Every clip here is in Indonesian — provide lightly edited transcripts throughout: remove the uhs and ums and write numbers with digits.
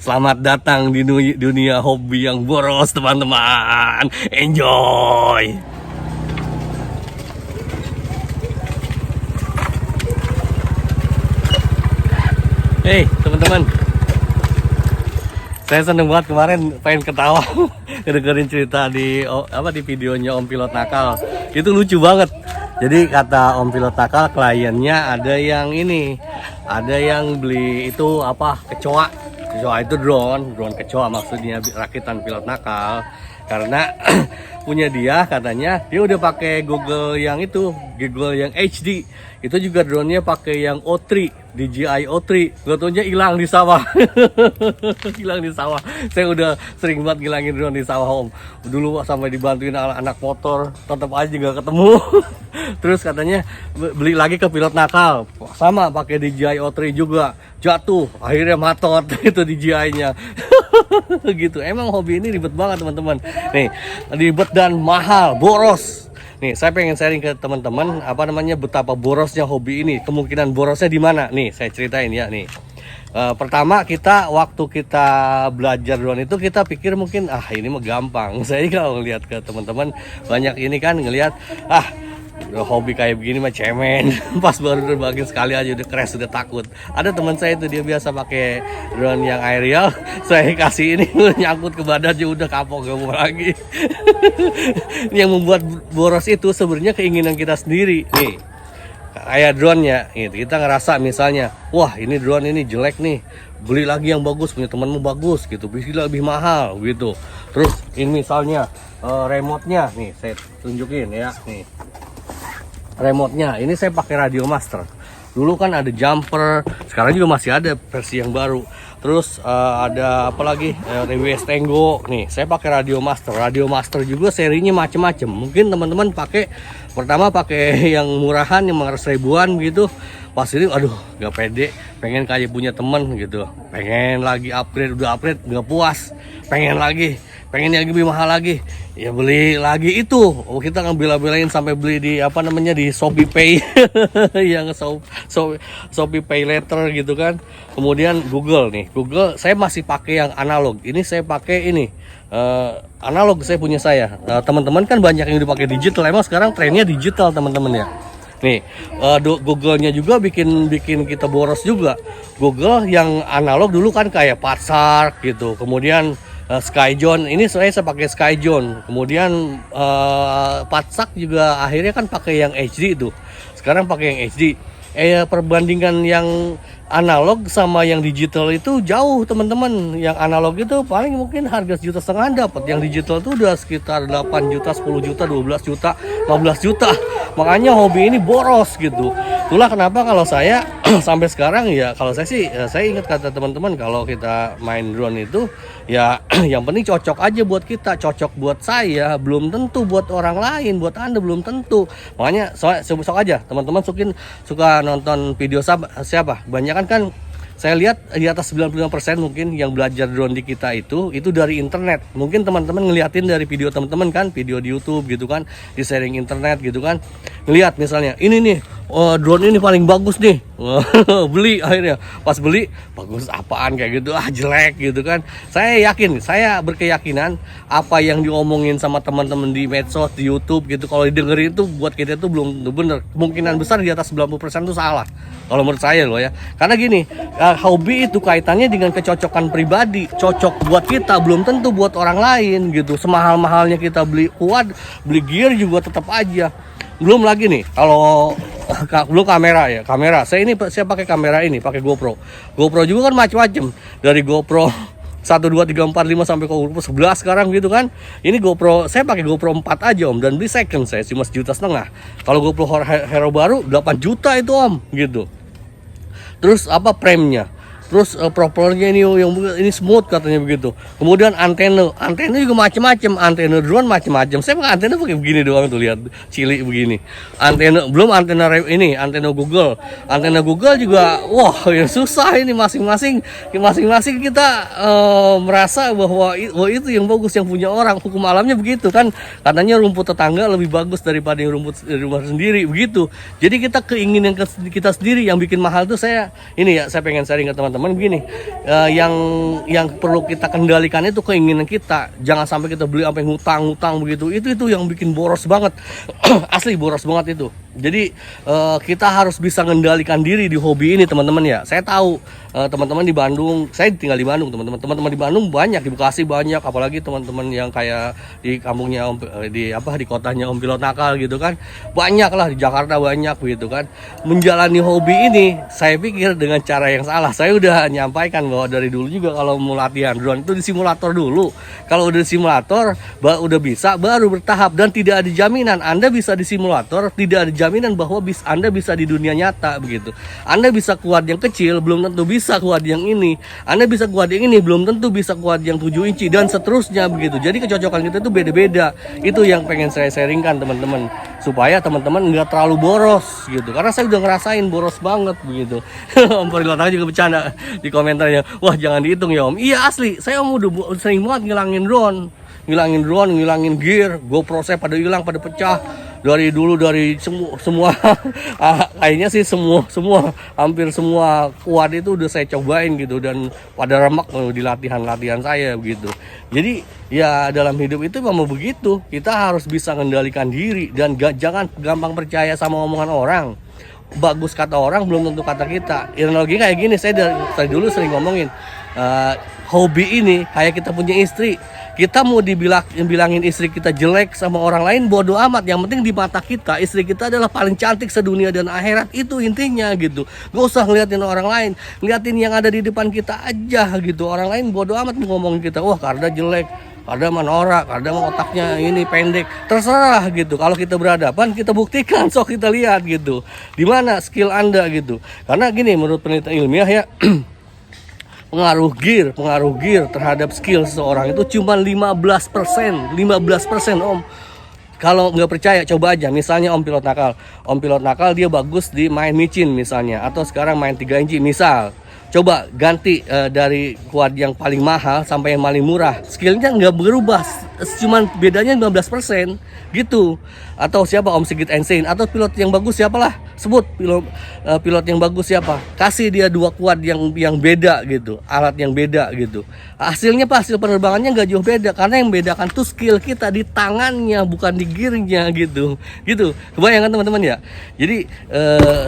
Selamat datang di dunia hobi yang boros, teman-teman. Enjoy. Hey, teman-teman. Saya seneng banget kemarin pengen ketawa dengerin cerita di videonya Om Pilot Nakal. Itu lucu banget. Jadi kata Om Pilot Nakal, kliennya ada yang beli itu kecoa. Kecoa itu drone kecoa, maksudnya rakitan Pilot Nakal. Karena punya dia, katanya dia udah pakai Google yang HD. Itu juga drone-nya pakai yang O3, DJI O3. Gak hilang di sawah. Hilang di sawah. Saya udah sering banget ngilangin drone di sawah, Om. Dulu sampai dibantuin anak motor, tetap aja gak ketemu. Terus katanya beli lagi ke Pilot Nakal, sama pakai DJI O3 juga, jatuh, akhirnya matot itu DJI-nya. Gitu. Emang hobi ini ribet banget, teman-teman. Nih, ribet dan mahal, boros. Nih, saya pengen sharing ke teman-teman betapa borosnya hobi ini. Kemungkinan borosnya di mana? Nih, saya ceritain ya nih. Pertama, waktu kita belajar drone itu kita pikir mungkin ini mah gampang. Saya kalau ngeliat ke teman-teman banyak ini kan ngelihat hobi kayak begini mah cemen. Pas baru terbagian sekali aja udah crash, udah takut. Ada teman saya itu dia biasa pakai drone yang aerial, saya kasih ini nyangkut ke badannya udah kapok, gak mau lagi. Yang membuat boros itu sebenarnya keinginan kita sendiri. Nih, kayak drone-nya gitu. Kita ngerasa misalnya, wah ini drone ini jelek nih, beli lagi yang bagus, punya temanmu bagus gitu, bisa lebih mahal gitu. Terus ini misalnya remote-nya nih, saya tunjukin ya nih. Remote-nya ini saya pakai Radio Master. Dulu kan ada Jumper, sekarang juga masih ada versi yang baru. Terus ada apa lagi, RWS Tango. Nih saya pakai Radio Master. Radio Master juga serinya macem-macem. Mungkin teman-teman pertama pakai yang murahan, yang 500 ribuan gitu. Pas ini aduh gak pede, pengen kayak punya temen gitu, pengen lagi upgrade, udah upgrade gak puas, pengen yang lebih mahal lagi, ya beli lagi itu. Kita ngambil-ambilin sampai beli di di Shopee Pay. Yang Shopee Pay Later gitu kan. Kemudian Google saya masih pakai yang analog. Ini saya pakai analog, saya punya saya. Teman-teman kan banyak yang dipakai digital. Emang sekarang trennya digital, teman-teman ya. Nih, Google-nya juga bikin kita boros juga. Google yang analog dulu kan kayak Patsark gitu. Kemudian Skyzone, ini saya pakai Skyzone. Kemudian Patsark juga akhirnya kan pakai yang HD itu. Sekarang pakai yang HD. Perbandingan yang analog sama yang digital itu jauh, teman-teman. Yang analog itu paling mungkin harga 1,5 juta dapat. Yang digital itu udah sekitar 8 juta, 10 juta, 12 juta, 15 juta. Makanya hobi ini boros gitu. Itulah kenapa kalau saya sampai sekarang ya, kalau saya sih saya ingat kata teman-teman, kalau kita main drone itu ya yang penting cocok aja buat kita, cocok buat saya, belum tentu buat orang lain, buat Anda belum tentu. Makanya sok aja teman-teman suka nonton video siapa? Banyak kan saya lihat di atas 95% mungkin yang belajar drone di kita itu dari internet. Mungkin teman-teman ngeliatin dari video teman-teman kan, video di YouTube gitu kan, di sharing internet gitu kan. Ngeliat misalnya, ini nih, drone ini paling bagus nih. Beli akhirnya. Pas beli, bagus apaan kayak gitu, jelek gitu kan. Saya berkeyakinan apa yang diomongin sama teman-teman di medsos, di YouTube gitu, kalau didengerin itu buat kita itu belum bener. Kemungkinan besar di atas 90% itu salah. Kalau menurut saya loh ya. Karena gini, hobi itu kaitannya dengan kecocokan pribadi. Cocok buat kita belum tentu buat orang lain gitu. Semahal-mahalnya kita beli quad, beli gear juga tetap aja. Belum lagi nih kalau kamera. Saya pakai kamera ini, pakai GoPro. GoPro juga kan macam-macam. Dari GoPro 1, 2, 3, 4, 5 sampai ke GoPro 11 sekarang gitu kan. Ini GoPro, saya pakai GoPro 4 aja, Om, dan beli second saya cuma 1,5 juta. Kalau GoPro Hero baru 8 juta itu, Om, gitu. Terus frame-nya, terus propellernya ini smooth katanya begitu. Kemudian antena juga macam-macam, antena drone macam-macam. Saya pakai antena pakai begini doang tuh, lihat cilik begini. Belum antena Google juga, wah ya susah ini, masing-masing kita merasa bahwa itu yang bagus, yang punya orang. Hukum alamnya begitu kan, katanya rumput tetangga lebih bagus daripada yang rumput di rumah sendiri begitu. Jadi kita keinginan kita sendiri yang bikin mahal tuh. Saya pengen sharing ke teman-teman. teman-teman begini, yang perlu kita kendalikan itu keinginan kita. Jangan sampai kita beli sampai ngutang begitu. Itu yang bikin boros banget. Asli boros banget itu. Jadi kita harus bisa mengendalikan diri di hobi ini, teman-teman ya. Saya tahu teman-teman di Bandung, saya tinggal di Bandung, teman-teman di Bandung banyak, di Bekasi banyak, apalagi teman-teman yang kayak di kampungnya di kotanya Om Pilot Nakal gitu kan. Banyak lah, di Jakarta banyak gitu kan. Menjalani hobi ini saya pikir dengan cara yang salah. Saya udah nyampaikan bahwa dari dulu juga kalau mau latihan drone itu di simulator dulu. Kalau udah di simulator udah bisa, baru bertahap, dan tidak ada jaminan Anda bisa di simulator, tidak ada jaminan bahwa Anda bisa di dunia nyata begitu. Anda bisa kuat yang kecil, belum tentu bisa kuat yang ini. Anda bisa kuat yang ini, belum tentu bisa kuat yang 7 inci, dan seterusnya begitu. Jadi kecocokan kita itu beda-beda. Itu yang pengen saya sharingkan, teman-teman, supaya teman-teman nggak terlalu boros gitu. Karena saya udah ngerasain boros banget begitu. Om Prilot juga bercanda di komentarnya, wah jangan dihitung ya Om. Iya asli, saya Om udah sering banget ngilangin drone, ngilangin gear, GoPro saya pada hilang, pada pecah. Dari dulu, dari semua kayaknya sih semua hampir semua kuat itu udah saya cobain gitu, dan pada remek di latihan saya begitu. Jadi ya dalam hidup itu memang begitu, kita harus bisa mengendalikan diri dan jangan gampang percaya sama omongan orang. Bagus kata orang belum tentu kata kita. Analogi kayak gini, saya dari dulu sering ngomongin, hobi ini kayak kita punya istri. Kita mau dibilangin istri kita jelek sama orang lain, bodoh amat. Yang penting di mata kita, istri kita adalah paling cantik sedunia dan akhirat. Itu intinya gitu. Gak usah ngeliatin orang lain, ngeliatin yang ada di depan kita aja gitu. Orang lain bodoh amat mau ngomongin kita, wah Karda jelek, Karda manorak, Karda otaknya ini pendek. Terserah gitu. Kalau kita berhadapan, kita buktikan, sok kita lihat gitu. Di mana skill Anda gitu. Karena gini, menurut penelitian ilmiah ya, pengaruh gear terhadap skill seseorang itu cuma 15% Om. Kalau nggak percaya coba aja, misalnya Om Pilot Nakal dia bagus di main micin misalnya, atau sekarang main 3 inci misal. Coba ganti dari kuad yang paling mahal sampai yang paling murah, skillnya nggak berubah, cuman bedanya 15% gitu. Atau siapa Om Sigit Einstein, atau pilot yang bagus siapalah, sebut pilot yang bagus siapa, kasih dia 2 kuad yang beda gitu, alat yang beda gitu, hasilnya hasil penerbangannya nggak jauh beda, karena yang bedakan tuh skill kita di tangannya, bukan di gearnya gitu. Kebayang kan teman-teman ya. Jadi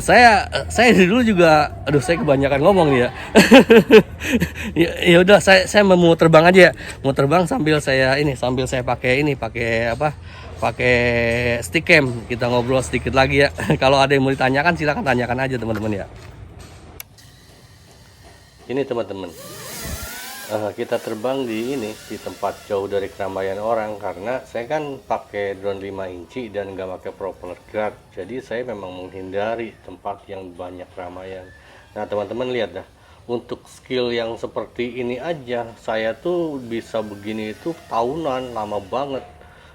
saya dulu juga, saya kebanyakan ngomong nih ya. Ya udah, saya mau terbang aja ya, mau terbang sambil saya pakai stick cam. Kita ngobrol sedikit lagi ya. Kalau ada yang mau ditanyakan silahkan tanyakan aja teman-teman ya. Ini teman-teman, kita terbang di tempat jauh dari keramaian orang, karena saya kan pakai drone 5 inci dan nggak pakai propeller guard. Jadi saya memang menghindari tempat yang banyak keramaian. Nah teman-teman lihat dah, untuk skill yang seperti ini aja saya tuh bisa begini itu tahunan, lama banget.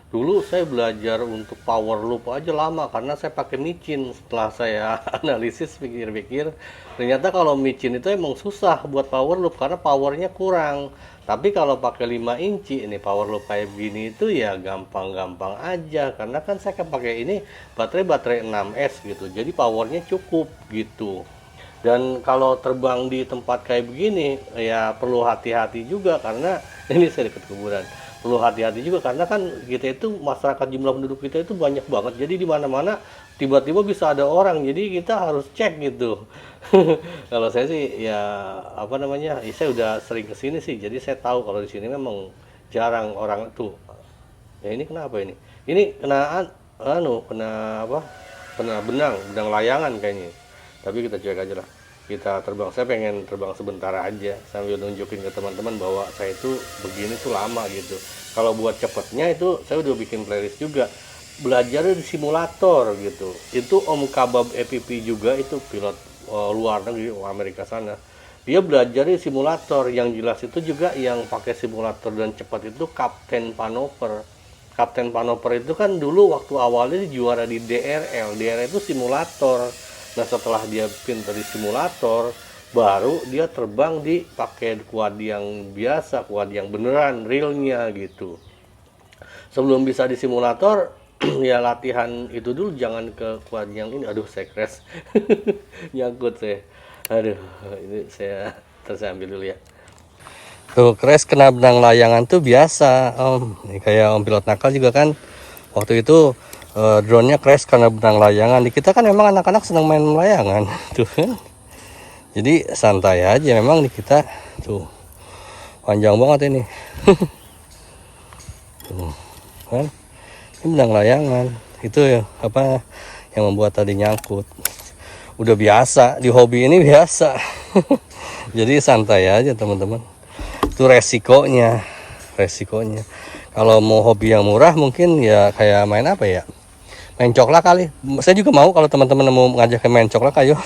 Dulu saya belajar untuk power loop aja lama, karena saya pakai micin. Setelah saya analisis pikir-pikir, ternyata kalau micin itu emang susah buat power loop karena powernya kurang. Tapi kalau pakai 5 inci ini power loop kayak gini itu ya gampang-gampang aja, karena kan saya pakai ini baterai 6S gitu, jadi powernya cukup gitu. Dan kalau terbang di tempat kayak begini ya perlu hati-hati juga, karena ini saya dekat kuburan. Perlu hati-hati juga karena kan kita itu, masyarakat, jumlah penduduk kita itu banyak banget. Jadi di mana-mana tiba-tiba bisa ada orang. Jadi kita harus cek gitu. Kalau saya sih ya saya udah sering kesini sih. Jadi saya tahu kalau di sini memang jarang orang tuh. Ya ini kenapa ini? Ini kena kena benang layangan kayaknya. Tapi kita cek aja lah. Kita terbang, saya pengen terbang sebentar aja sambil nunjukin ke teman-teman bahwa saya itu begini tuh lama gitu. Kalau buat cepetnya itu saya udah bikin playlist juga, belajar di simulator gitu. Itu Om Kabab EPP juga, itu pilot luar negeri, Amerika sana. Dia belajar di simulator. Yang jelas itu juga yang pakai simulator dan cepat itu Kapten Panoper. Kapten Panoper itu kan dulu waktu awalnya juara di DRL itu simulator. Nah setelah dia pintar di simulator, baru dia terbang di pakai kuad yang biasa, kuad yang beneran, realnya gitu. Sebelum bisa di simulator, ya latihan itu dulu, jangan ke kuad yang ini. Aduh saya crash, nyangkut saya. Aduh ini saya Terus saya ambil dulu ya. Tuh crash kena benang layangan tuh biasa Om. Ini kayak Om pilot nakal juga kan. Waktu itu drone-nya crash karena benang layangan. Di kita kan memang anak-anak senang main layangan. Tuh kan. Jadi santai aja memang di kita. Tuh. Panjang banget ini. Tuh. Kan. Ini benang layangan. Itu ya apa yang membuat tadi nyangkut. Udah biasa, di hobi ini biasa. Jadi santai aja teman-teman. Itu resikonya. Kalau mau hobi yang murah mungkin ya kayak main apa ya, main coklat kali. Saya juga mau kalau teman-teman mau ngajak ke main coklat, ayo.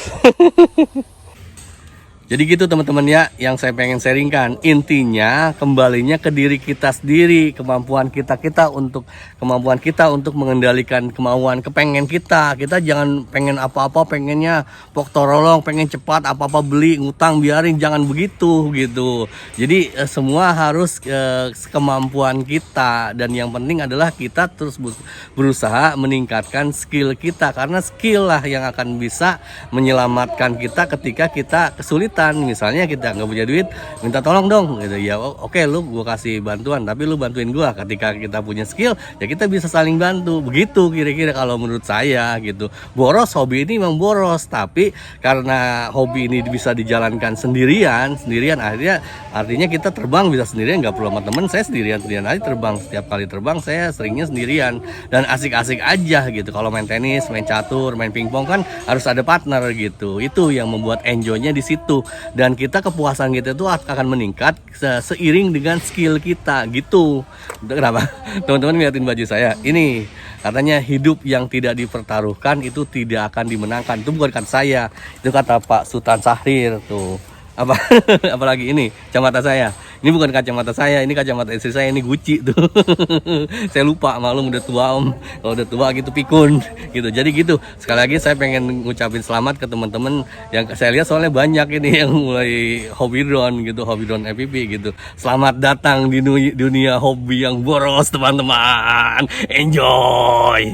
Jadi gitu teman-teman ya, yang saya pengen sharingkan. Intinya kembalinya ke diri kita sendiri, kemampuan kita untuk mengendalikan kemauan, kepengen kita. Kita jangan pengen apa-apa, pengennya pok torolong, pengen cepat apa-apa beli, ngutang biarin, jangan begitu gitu. Jadi semua harus kemampuan kita, dan yang penting adalah kita terus berusaha meningkatkan skill kita, karena skill lah yang akan bisa menyelamatkan kita ketika kita kesulitan. Misalnya kita nggak punya duit, minta tolong dong gitu ya, oke lu gua kasih bantuan, tapi lu bantuin gua. Ketika kita punya skill ya kita bisa saling bantu, begitu kira-kira kalau menurut saya gitu. Boros, hobi ini memang boros, tapi karena hobi ini bisa dijalankan sendirian artinya kita terbang bisa sendirian, nggak perlu sama temen. Saya sendirian aja terbang, setiap kali terbang saya seringnya sendirian dan asik-asik aja gitu. Kalau main tenis, main catur, main pingpong kan harus ada partner gitu. Itu yang membuat enjoynya di situ. Dan kita kepuasan kita itu akan meningkat seiring dengan skill kita gitu. Kenapa? Teman-teman lihatin baju saya ini, katanya hidup yang tidak dipertaruhkan itu tidak akan dimenangkan. Itu bukan kata saya, itu kata Pak Sultan Syahrir tuh. Apa apalagi ini kacamata saya, ini bukan kacamata saya, ini kacamata istri saya, ini Gucci tuh. Saya lupa, maklum udah tua Om, kalau udah tua gitu pikun gitu. Jadi gitu, sekali lagi saya pengen ngucapin selamat ke teman-teman yang saya lihat, soalnya banyak ini yang mulai hobi drone gitu, hobi drone FPV gitu. Selamat datang di dunia hobi yang boros teman-teman, enjoy.